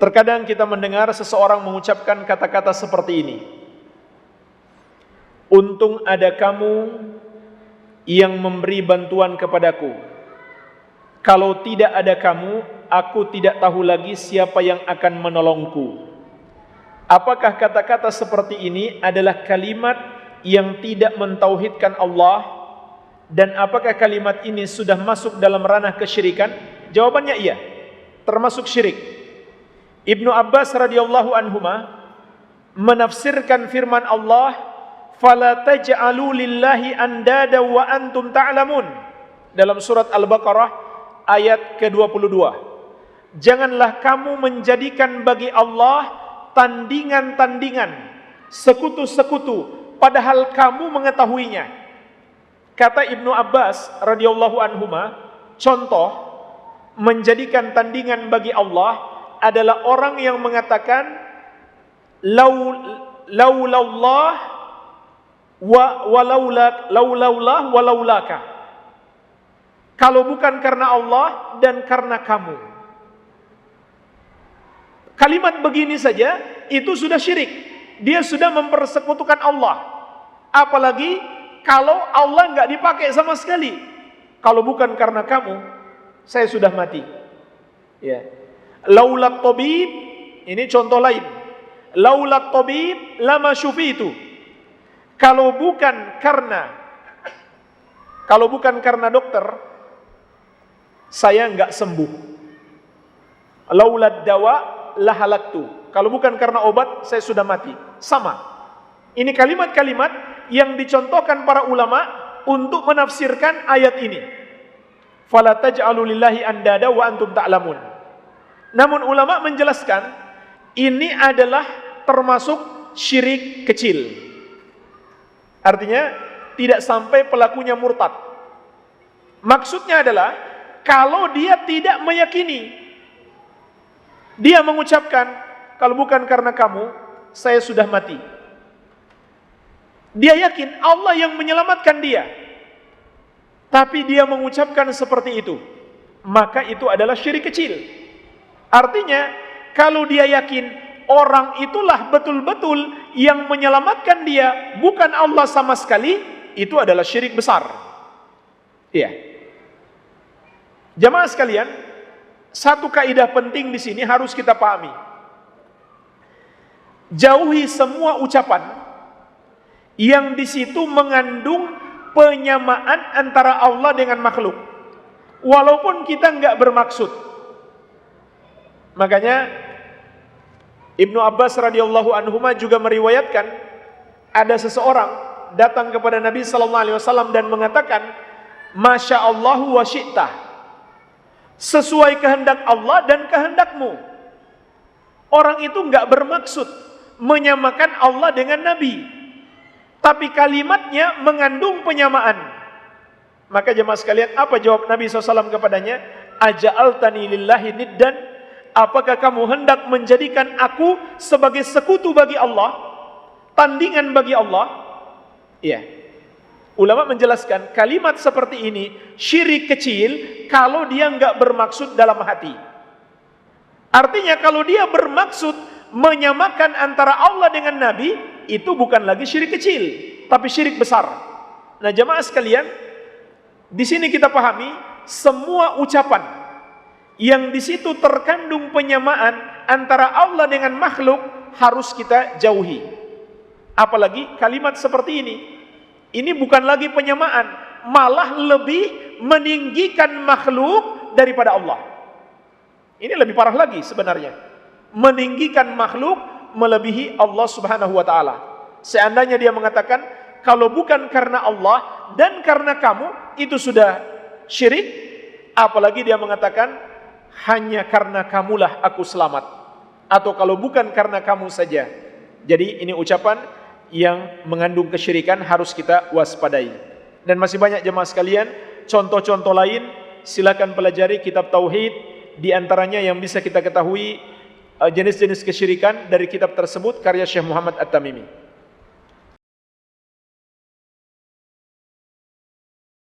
Terkadang kita mendengar seseorang mengucapkan kata-kata seperti ini. Untung ada kamu yang memberi bantuan kepadaku. Kalau tidak ada kamu, aku tidak tahu lagi siapa yang akan menolongku. Apakah kata-kata seperti ini adalah kalimat yang tidak mentauhidkan Allah? Dan apakah kalimat ini sudah masuk dalam ranah kesyirikan? Jawabannya iya, termasuk syirik. Ibnu Abbas radhiyallahu anhuma menafsirkan firman Allah, "Fala taj'alu lillahi andada wa antum ta'lamun." Dalam surat Al-Baqarah ayat ke-22. Janganlah kamu menjadikan bagi Allah tandingan-tandingan, sekutu-sekutu, padahal kamu mengetahuinya. Kata Ibnu Abbas radhiyallahu anhuma, contoh menjadikan tandingan bagi Allah adalah orang yang mengatakan laulallah walaulaka. Kalau bukan karena Allah dan karena kamu. Kalimat begini saja itu sudah syirik. Dia sudah mempersekutukan Allah. Apalagi kalau Allah enggak dipakai sama sekali. Kalau bukan karena kamu, saya sudah mati. Ya. Laulat tabib, ini contoh lain. Laulat tabib lama syufitu. Kalau bukan karena dokter, saya enggak sembuh. Laulat dawa lahalaktu. Kalau bukan karena obat, saya sudah mati. Sama. Ini kalimat-kalimat yang dicontohkan para ulama untuk menafsirkan ayat ini. Fala taj'alu lillahi andada wa antum ta'lamun. Namun ulama menjelaskan ini adalah termasuk syirik kecil. Artinya tidak sampai pelakunya murtad. Maksudnya adalah kalau dia tidak meyakini, dia mengucapkan kalau bukan karena kamu, saya sudah mati. Dia yakin Allah yang menyelamatkan dia. Tapi dia mengucapkan seperti itu, maka itu adalah syirik kecil. Artinya, kalau dia yakin orang itulah betul-betul yang menyelamatkan dia, bukan Allah sama sekali, itu adalah syirik besar. Iya. Jamaah sekalian, satu kaidah penting di sini harus kita pahami. Jauhi semua ucapan yang di situ mengandung penyamaan antara Allah dengan makhluk, walaupun kita nggak bermaksud. Makanya Ibnu Abbas radhiyallahu anhuma juga meriwayatkan ada seseorang datang kepada Nabi sallallahu alaihi wasallam dan mengatakan, "Masya Allahu wa syi'ta." Sesuai kehendak Allah dan kehendakmu. Orang itu enggak bermaksud menyamakan Allah dengan Nabi, tapi kalimatnya mengandung penyamaan. Maka jemaah sekalian, apa jawab Nabi SAW kepadanya? Aja'altani lillahi niddan. Apakah kamu hendak menjadikan aku sebagai sekutu bagi Allah? Tandingan bagi Allah? Iya. Ulama menjelaskan kalimat seperti ini syirik kecil kalau dia enggak bermaksud dalam hati. Artinya kalau dia bermaksud menyamakan antara Allah dengan Nabi, itu bukan lagi syirik kecil, tapi syirik besar. Nah, jemaah sekalian, di sini kita pahami semua ucapan yang di situ terkandung penyamaan antara Allah dengan makhluk harus kita jauhi. Apalagi kalimat seperti ini. Ini bukan lagi penyamaan, malah lebih meninggikan makhluk daripada Allah. Ini lebih parah lagi sebenarnya. Meninggikan makhluk melebihi Allah Subhanahu wa taala. Seandainya dia mengatakan kalau bukan karena Allah dan karena kamu, itu sudah syirik. Apalagi dia mengatakan hanya karena kamulah aku selamat, atau kalau bukan karena kamu saja. Jadi ini ucapan yang mengandung kesyirikan, harus kita waspadai. Dan masih banyak jemaah sekalian contoh-contoh lain. Silakan pelajari kitab tauhid, di antaranya yang bisa kita ketahui jenis-jenis kesyirikan dari kitab tersebut karya Syekh Muhammad At-Tamimi.